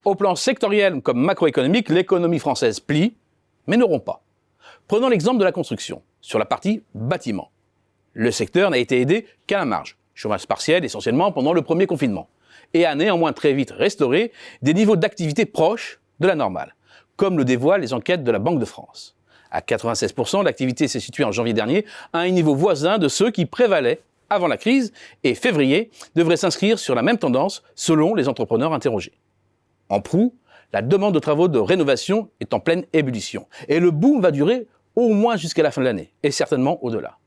Au plan sectoriel comme macroéconomique, l'économie française plie, mais ne rompt pas. Prenons l'exemple de la construction, sur la partie bâtiment. Le secteur n'a été aidé qu'à la marge, chômage partiel essentiellement pendant le premier confinement, et a néanmoins très vite restauré des niveaux d'activité proches de la normale, comme le dévoilent les enquêtes de la Banque de France. À 96%, l'activité s'est située en janvier dernier à un niveau voisin de ceux qui prévalaient avant la crise, et février devrait s'inscrire sur la même tendance selon les entrepreneurs interrogés. En proue, la demande de travaux de rénovation est en pleine ébullition, et le boom va durer au moins jusqu'à la fin de l'année, et certainement au-delà.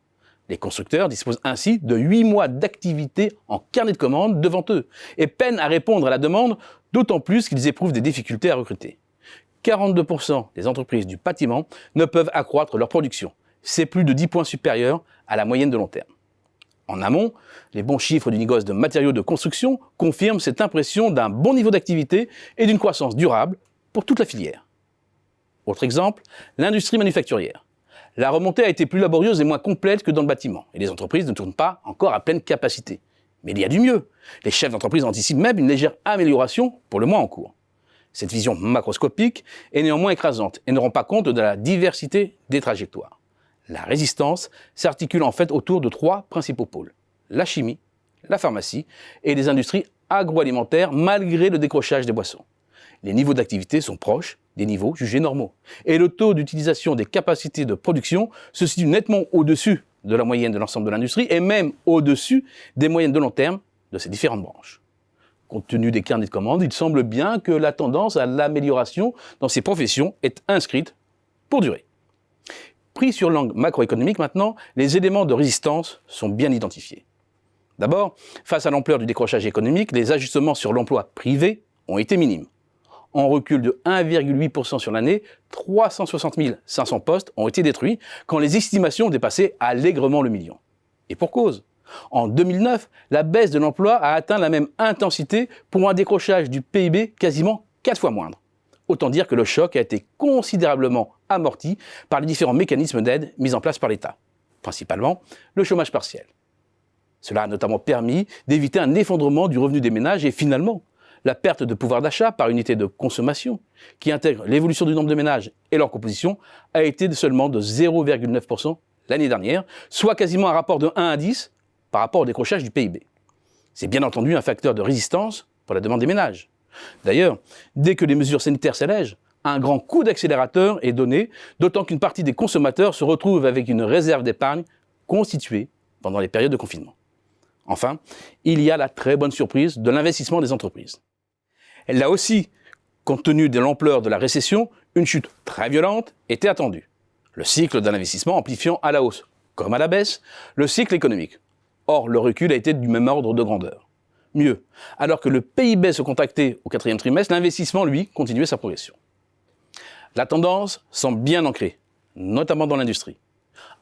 Les constructeurs disposent ainsi de 8 mois d'activité en carnet de commandes devant eux, et peinent à répondre à la demande, d'autant plus qu'ils éprouvent des difficultés à recruter. 42% des entreprises du bâtiment ne peuvent accroître leur production. C'est plus de 10 points supérieur à la moyenne de long terme. En amont, les bons chiffres du négoce de matériaux de construction confirment cette impression d'un bon niveau d'activité et d'une croissance durable pour toute la filière. Autre exemple, l'industrie manufacturière. La remontée a été plus laborieuse et moins complète que dans le bâtiment, et les entreprises ne tournent pas encore à pleine capacité. Mais il y a du mieux. Les chefs d'entreprise anticipent même une légère amélioration pour le mois en cours. Cette vision macroscopique est néanmoins écrasante et ne rend pas compte de la diversité des trajectoires. La résistance s'articule en fait autour de 3 principaux pôles: la chimie, la pharmacie et les industries agroalimentaires malgré le décrochage des boissons. Les niveaux d'activité sont proches des niveaux jugés normaux et le taux d'utilisation des capacités de production se situe nettement au-dessus de la moyenne de l'ensemble de l'industrie et même au-dessus des moyennes de long terme de ces différentes branches. Compte tenu des carnets de commandes, il semble bien que la tendance à l'amélioration dans ces professions est inscrite pour durer. Pris sur l'angle macroéconomique maintenant, les éléments de résistance sont bien identifiés. D'abord, face à l'ampleur du décrochage économique, les ajustements sur l'emploi privé ont été minimes. En recul de 1,8% sur l'année, 360 500 postes ont été détruits quand les estimations dépassaient allègrement le million. Et pour cause. En 2009, la baisse de l'emploi a atteint la même intensité pour un décrochage du PIB quasiment 4 fois moindre. Autant dire que le choc a été considérablement amorti par les différents mécanismes d'aide mis en place par l'État, principalement le chômage partiel. Cela a notamment permis d'éviter un effondrement du revenu des ménages et finalement la perte de pouvoir d'achat par unité de consommation, qui intègre l'évolution du nombre de ménages et leur composition, a été seulement de 0,9% l'année dernière, soit quasiment un rapport de 1 à 10 par rapport au décrochage du PIB. C'est bien entendu un facteur de résistance pour la demande des ménages. D'ailleurs, dès que les mesures sanitaires s'allègent, un grand coup d'accélérateur est donné, d'autant qu'une partie des consommateurs se retrouve avec une réserve d'épargne constituée pendant les périodes de confinement. Enfin, il y a la très bonne surprise de l'investissement des entreprises. Là aussi, compte tenu de l'ampleur de la récession, une chute très violente était attendue. Le cycle de l'investissement amplifiant à la hausse, comme à la baisse, le cycle économique. Or, le recul a été du même ordre de grandeur. Mieux, alors que le PIB se contractait au 4e trimestre, l'investissement, lui, continuait sa progression. La tendance semble bien ancrée, notamment dans l'industrie.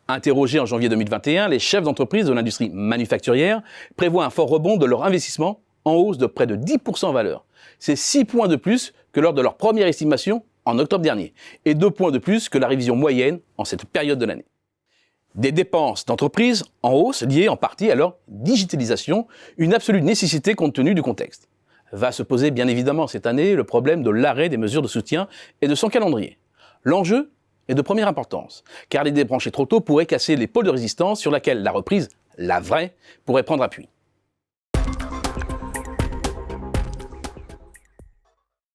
Interrogés en janvier 2021, les chefs d'entreprise de l'industrie manufacturière prévoient un fort rebond de leur investissement en hausse de près de 10% en valeur. C'est 6 points de plus que lors de leur première estimation en octobre dernier, et 2 points de plus que la révision moyenne en cette période de l'année. Des dépenses d'entreprise en hausse liées en partie à leur digitalisation, une absolue nécessité compte tenu du contexte. Va se poser bien évidemment cette année le problème de l'arrêt des mesures de soutien et de son calendrier. L'enjeu est de première importance, car les débrancher trop tôt pourrait casser les pôles de résistance sur laquelle la reprise, la vraie, pourrait prendre appui.